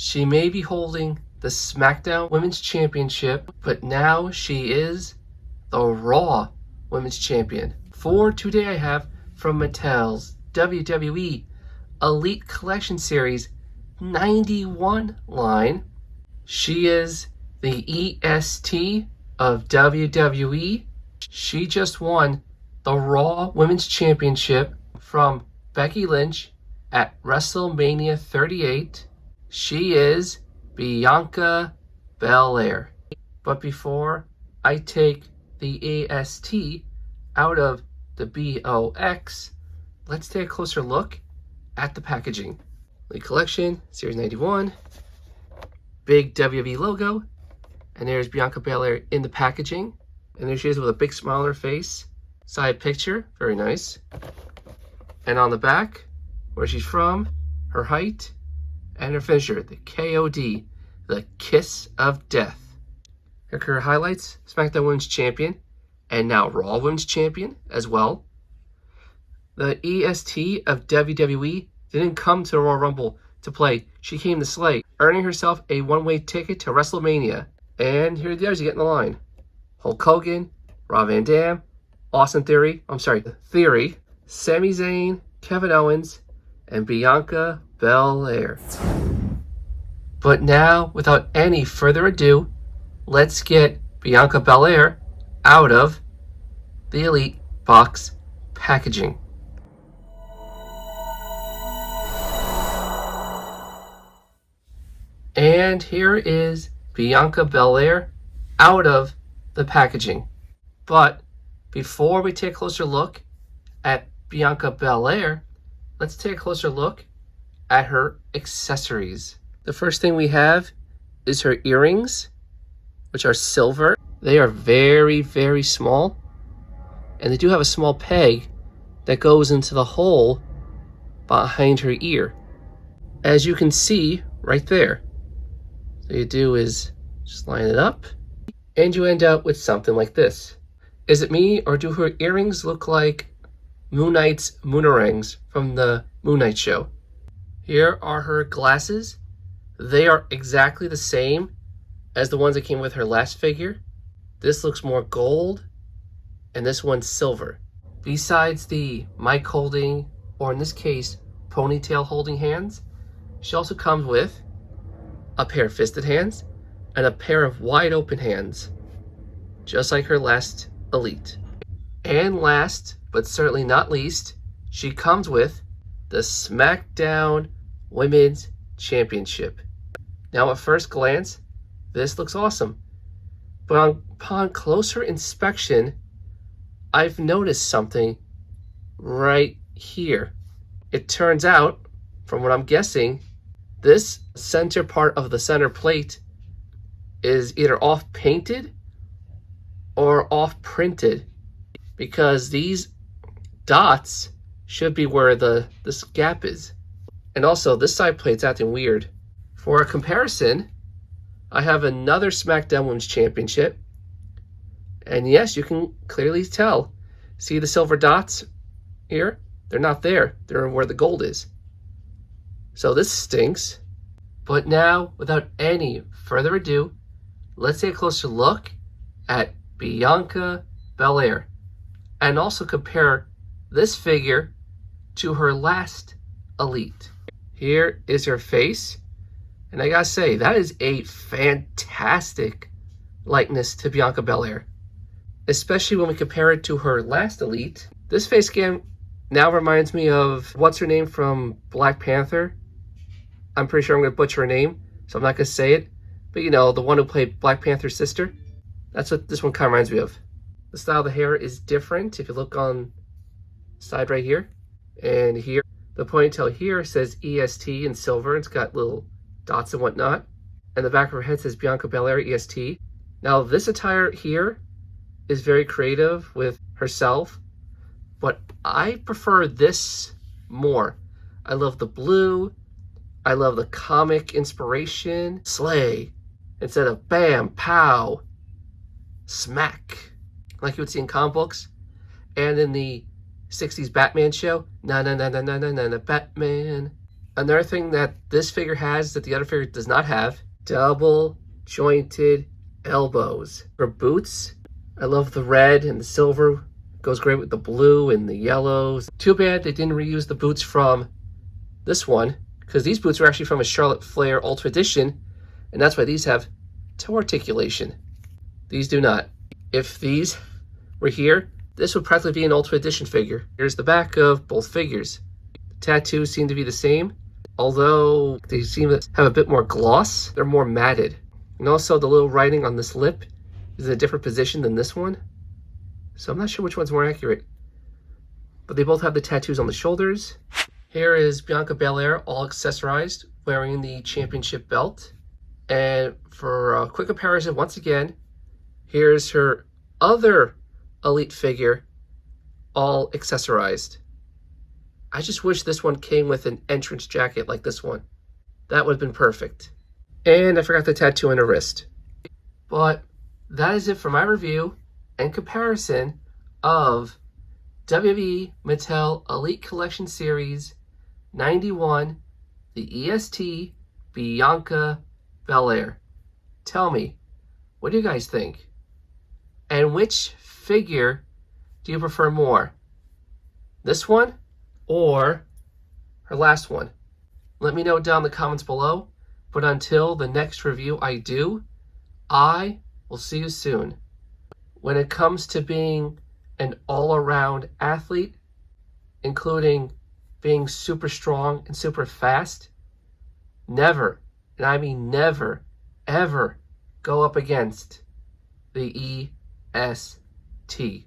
She may be holding the SmackDown Women's Championship, but now she is the Raw Women's Champion. For today I have from Mattel's WWE Elite Collection Series 91 line. She is the EST of WWE. She just won the Raw Women's Championship from Becky Lynch at WrestleMania 38. She is Bianca Belair. But before I take the AST out of the BOX, let's take a closer look at the packaging. Elite Collection, Series 91, big WWE logo, and there's Bianca Belair in the packaging. And there she is with a big smile on her face. Side picture, very nice. And on the back, where she's from, her height, and her finisher, the KOD, the Kiss of Death. Her career highlights: SmackDown Women's Champion, and now Raw Women's Champion as well. The EST of WWE didn't come to the Royal Rumble to play. She came to slay, earning herself a one-way ticket to WrestleMania. And here the others you get in the line: Hulk Hogan, Rob Van Dam, Theory, Sami Zayn, Kevin Owens, and Bianca Belair. But now, without any further ado, let's get Bianca Belair out of the Elite box packaging. And here is Bianca Belair out of the packaging. But before we take a closer look at Bianca Belair, let's take a closer look at her accessories. The first thing we have is her earrings, which are silver. They are very, very small, and they do have a small peg that goes into the hole behind her ear, as you can see right there. So you do is just line it up, and you end up with something like this. Is it me, or do her earrings look like Moon Knight's moonerangs from the Moon Knight show? Here are her glasses. They are exactly the same as the ones that came with her last figure. This looks more gold, and this one's silver. Besides the mic holding, or in this case, ponytail holding hands, she also comes with a pair of fisted hands and a pair of wide open hands, just like her last Elite. And last, but certainly not least, she comes with the SmackDown Women's Championship. Now at first glance, this looks awesome, but upon closer inspection, I've noticed something right here. It turns out, from what I'm guessing, this center part of the center plate is either off painted or off printed, because these dots should be where this gap is. And also, this side plate's acting weird. For a comparison, I have another SmackDown Women's Championship, and yes, you can clearly tell. See the silver dots here? They're not there. They're where the gold is. So this stinks. But now, without any further ado, let's take a closer look at Bianca Belair, and also compare this figure to her last Elite. Here is her face, and I gotta say, that is a fantastic likeness to Bianca Belair, especially when we compare it to her last Elite. This face scan now reminds me of what's her name from Black Panther. I'm pretty sure I'm gonna butcher her name, so I'm not gonna say it, but you know, the one who played Black Panther's sister. That's what this one kind of reminds me of. The style of the hair is different. If you look on the side right here, and here, the ponytail here says EST in silver. It's got little dots and whatnot. And the back of her head says Bianca Belair EST. Now this attire here is very creative with herself, but I prefer this more. I love the blue. I love the comic inspiration. Slay. Instead of bam, pow, smack, like you would see in comic books. And in the 60s Batman show, na na na na na na na na Batman. Another thing that this figure has that the other figure does not have, double jointed elbows. For boots, I love the red and the silver. Goes great with the blue and the yellows. Too bad they didn't reuse the boots from this one, because these boots are actually from a Charlotte Flair Ultra Edition, and that's why these have toe articulation. These do not. If these were here, this would practically be an Ultra Edition figure. Here's the back of both figures. The tattoos seem to be the same, although they seem to have a bit more gloss. They're more matted. And also the little writing on this lip is in a different position than this one. So I'm not sure which one's more accurate. But they both have the tattoos on the shoulders. Here is Bianca Belair, all accessorized, wearing the championship belt. And for a quick comparison, once again, here's her other Elite figure, all accessorized. I just wish this one came with an entrance jacket like this one. That would have been perfect. And I forgot the tattoo on her wrist. But that is it for my review and comparison of WWE Mattel Elite Collection Series 91, the EST Bianca Belair. Tell me, what do you guys think? And which figure do you prefer more? This one or her last one? Let me know down in the comments below. But until the next review I do, I will see you soon. When it comes to being an all-around athlete, including being super strong and super fast, never, and I mean never, ever go up against the EST.